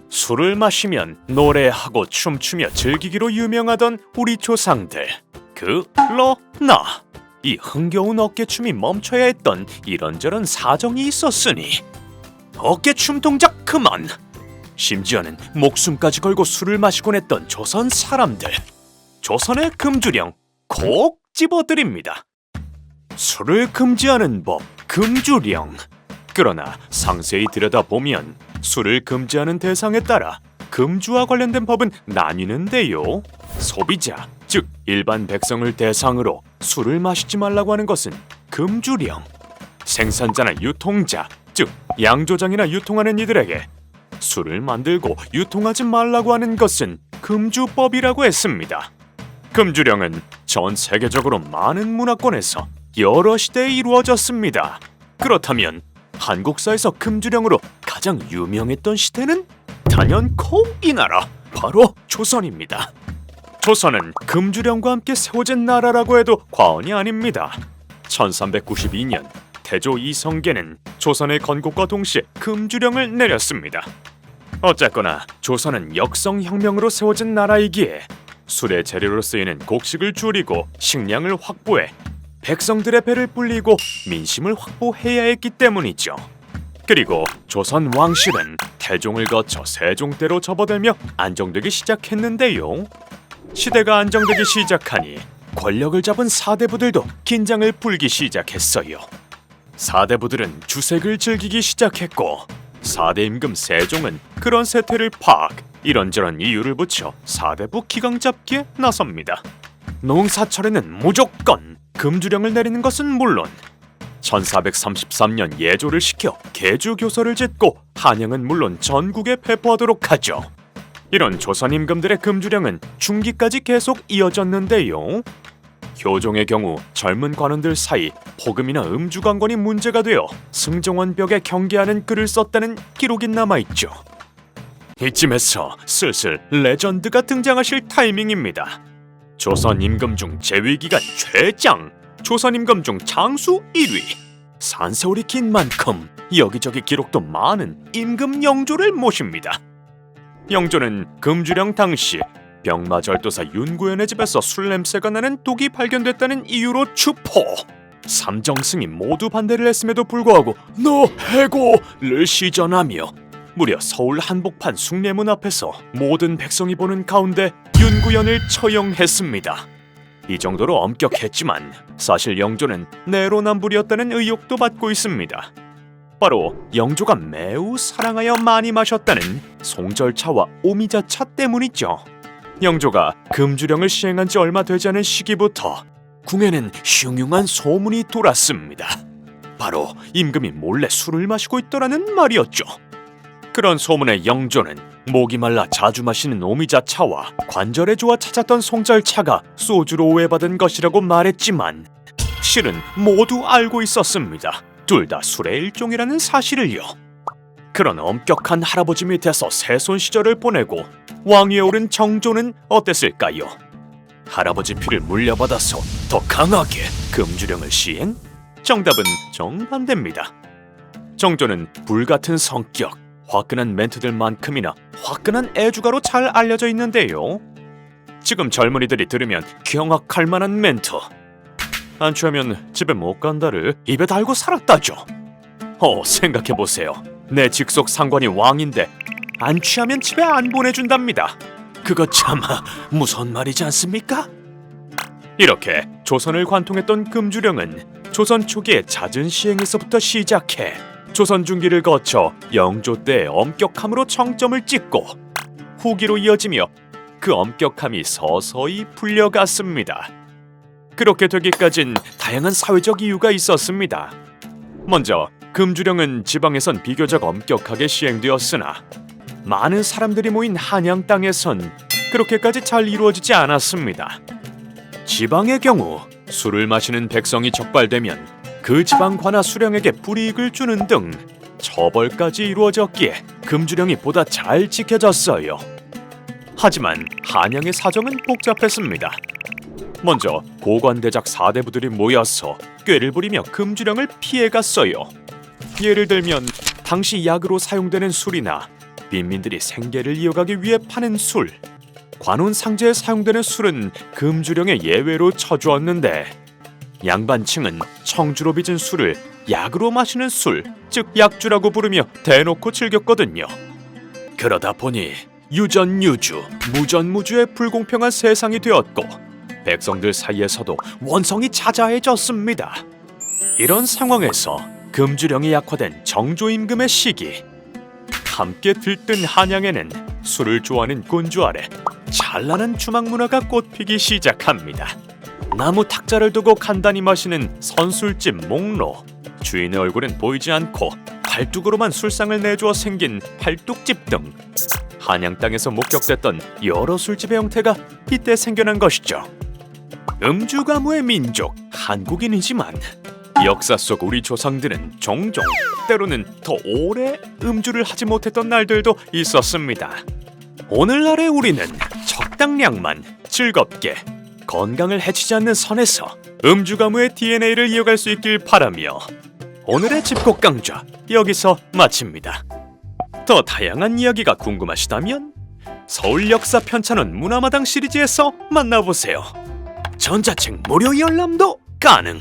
술을 마시면 노래하고 춤추며 즐기기로 유명하던 우리 조상들. 그러나 이 흥겨운 어깨춤이 멈춰야 했던 이런저런 사정이 있었으니 어깨춤 동작 그만! 심지어는 목숨까지 걸고 술을 마시곤 했던 조선 사람들. 조선의 금주령 콕 집어드립니다. 술을 금지하는 법, 금주령. 그러나 상세히 들여다보면 술을 금지하는 대상에 따라 금주와 관련된 법은 나뉘는데요. 소비자, 즉 일반 백성을 대상으로 술을 마시지 말라고 하는 것은 금주령. 생산자나 유통자, 즉 양조장이나 유통하는 이들에게 술을 만들고 유통하지 말라고 하는 것은 금주법이라고 했습니다. 금주령은 전 세계적으로 많은 문화권에서 여러 시대에 이루어졌습니다. 그렇다면 한국사에서 금주령으로 가장 유명했던 시대는 단연코 이 나라, 바로 조선입니다. 조선은 금주령과 함께 세워진 나라라고 해도 과언이 아닙니다. 1392년 태조 이성계는 조선의 건국과 동시에 금주령을 내렸습니다. 어쨌거나 조선은 역성혁명으로 세워진 나라이기에 술의 재료로 쓰이는 곡식을 줄이고 식량을 확보해 백성들의 배를 불리고 민심을 확보해야 했기 때문이죠. 그리고 조선 왕실은 태종을 거쳐 세종대로 접어들며 안정되기 시작했는데요. 시대가 안정되기 시작하니 권력을 잡은 사대부들도 긴장을 풀기 시작했어요. 사대부들은 주색을 즐기기 시작했고 사대 임금 세종은 그런 세태를 파악, 이런저런 이유를 붙여 사대부 기강 잡기에 나섭니다. 농사철에는 무조건 금주령을 내리는 것은 물론 1433년 예조를 시켜 계주교서를 짓고 한양은 물론 전국에 배포하도록 하죠. 이런 조선 임금들의 금주령은 중기까지 계속 이어졌는데요. 효종의 경우 젊은 관원들 사이 포금이나 음주 광건이 문제가 되어 승정원벽에 경계하는 글을 썼다는 기록이 남아있죠. 이쯤에서 슬슬 레전드가 등장하실 타이밍입니다. 조선 임금 중 재위기간 최장, 조선 임금 중 장수 1위. 산세월이 긴 만큼 여기저기 기록도 많은 임금 영조를 모십니다. 영조는 금주령 당시 병마절도사 윤구현의 집에서 술 냄새가 나는 독이 발견됐다는 이유로 추포. 삼정승이 모두 반대를 했음에도 불구하고 너 해고를 시전하며 무려 서울 한복판 숭례문 앞에서 모든 백성이 보는 가운데 윤구현을 처형했습니다. 이 정도로 엄격했지만 사실 영조는 내로남불이었다는 의혹도 받고 있습니다. 바로 영조가 매우 사랑하여 많이 마셨다는 송절차와 오미자차 때문이죠. 영조가 금주령을 시행한 지 얼마 되지 않은 시기부터 궁에는 흉흉한 소문이 돌았습니다. 바로 임금이 몰래 술을 마시고 있더라는 말이었죠. 그런 소문에 영조는 목이 말라 자주 마시는 오미자차와 관절에 좋아 찾았던 송절차가 소주로 오해받은 것이라고 말했지만 실은 모두 알고 있었습니다. 둘 다 술의 일종이라는 사실을요. 그런 엄격한 할아버지 밑에서 세손 시절을 보내고 왕위에 오른 정조는 어땠을까요? 할아버지 피를 물려받아서 더 강하게 금주령을 시행? 정답은 정반대입니다. 정조는 불같은 성격, 화끈한 멘트들만큼이나 화끈한 애주가로 잘 알려져 있는데요. 지금 젊은이들이 들으면 경악할 만한 멘트. 안 취하면 집에 못 간다를 입에 달고 살았다죠. 생각해보세요. 내 직속 상관이 왕인데 안 취하면 집에 안 보내준답니다. 그거 참 무서운 말이지 않습니까? 이렇게 조선을 관통했던 금주령은 조선 초기의 잦은 시행에서부터 시작해 조선 중기를 거쳐 영조 때의 엄격함으로 정점을 찍고 후기로 이어지며 그 엄격함이 서서히 풀려갔습니다. 그렇게 되기까진 다양한 사회적 이유가 있었습니다. 먼저 금주령은 지방에선 비교적 엄격하게 시행되었으나 많은 사람들이 모인 한양 땅에선 그렇게까지 잘 이루어지지 않았습니다. 지방의 경우 술을 마시는 백성이 적발되면 그 지방 관아 수령에게 불이익을 주는 등 처벌까지 이루어졌기에 금주령이 보다 잘 지켜졌어요. 하지만 한양의 사정은 복잡했습니다. 먼저 고관대작 사대부들이 모여서 꾀를 부리며 금주령을 피해갔어요. 예를 들면 당시 약으로 사용되는 술이나 빈민들이 생계를 이어가기 위해 파는 술. 관원 상제에 사용되는 술은 금주령의 예외로 쳐주었는데 양반층은 청주로 빚은 술을 약으로 마시는 술, 즉 약주라고 부르며 대놓고 즐겼거든요. 그러다 보니 유전유주, 무전무주의 불공평한 세상이 되었고 백성들 사이에서도 원성이 자자해졌습니다. 이런 상황에서 금주령이 약화된 정조임금의 시기, 함께 들뜬 한양에는 술을 좋아하는 곤주 아래 찬란한 주막 문화가 꽃피기 시작합니다. 나무 탁자를 두고 간단히 마시는 선술집 목로, 주인의 얼굴은 보이지 않고 팔뚝으로만 술상을 내주어 생긴 팔뚝집 등 한양 땅에서 목격됐던 여러 술집의 형태가 이때 생겨난 것이죠. 음주가무의 민족 한국인이지만 역사 속 우리 조상들은 종종 때로는 더 오래 음주를 하지 못했던 날들도 있었습니다. 오늘날의 우리는 적당량만 즐겁게 건강을 해치지 않는 선에서 음주가무의 DNA를 이어갈 수 있길 바라며 오늘의 집콕 강좌 여기서 마칩니다. 더 다양한 이야기가 궁금하시다면 서울 역사 편찬원 문화마당 시리즈에서 만나보세요. 전자책 무료 열람도 가능.